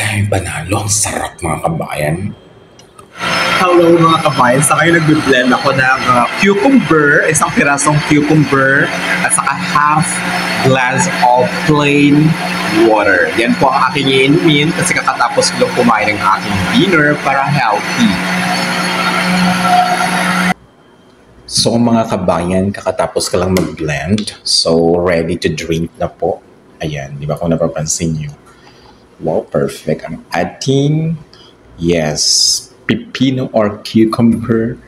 Ay, panalo. Ang sarap mga kabayan. Hello mga kabayan, sa ngayon nag-blend ako ng cucumber, isang pirasong cucumber at saka half glass of plain water. Yan po ang aking iinumin kasi kakatapos ko lang kumain ng aking dinner para healthy. So mga kabayan, kakatapos ka lang mag-blend. So ready to drink na po. Ayan, di ba kung napapansin nyo? Wow, perfect. Ang ating, yes, pipino or cucumber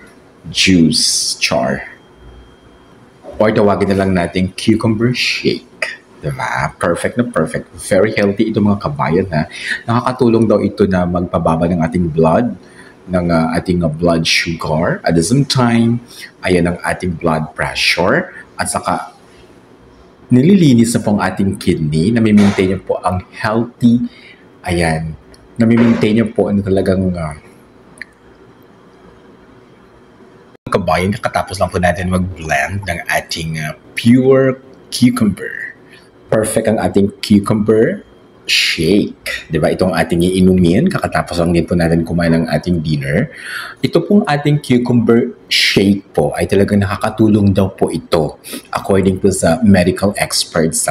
juice char. Or tawagin na lang natin cucumber shake. Diba? Perfect na perfect. Very healthy ito mga kabayan ha. Nakakatulong daw ito na magpababa ng ating blood, ng ating blood sugar. At the same time, ayan ang ating blood pressure. At saka, nililinis na po ang ating kidney. Nami-maintain niyo po ang healthy, ayan, nami-maintain niyo po ano talagang kabayan, kakatapos lang po natin mag-blend ng ating pure cucumber. Perfect ang ating cucumber shake. Diba? Itong ating iinumin. Kakatapos lang din po natin kumain ng ating dinner. Ito pong ating cucumber shake po ay talagang nakakatulong daw po ito. According po sa medical experts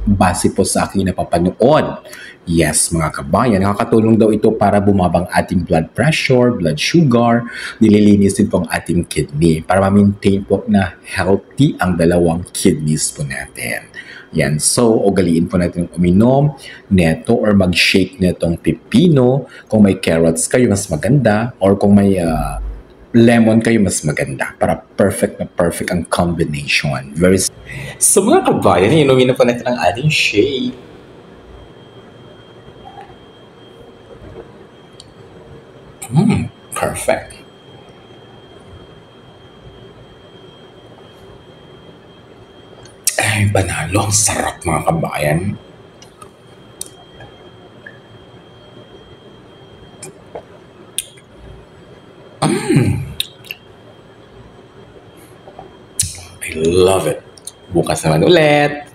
base po sa aking napapanood. Yes, mga kabayan, nakakatulong daw ito para bumabang ating blood pressure, blood sugar, nililinis din po ang ating kidney para ma-maintain po na healthy ang dalawang kidneys po natin. Yan, so ugaliin po natin uminom neto or mag-shake netong pipino. Kung may carrots kayo, mas maganda. Or kung may lemon kayo, mas maganda. Para perfect na perfect ang combination. So mga kabayan, inumin na po natin ang ating shake. Perfect. Ay, panalo. Ang sarap mga kabayan. I love it. Bukas naman ulit.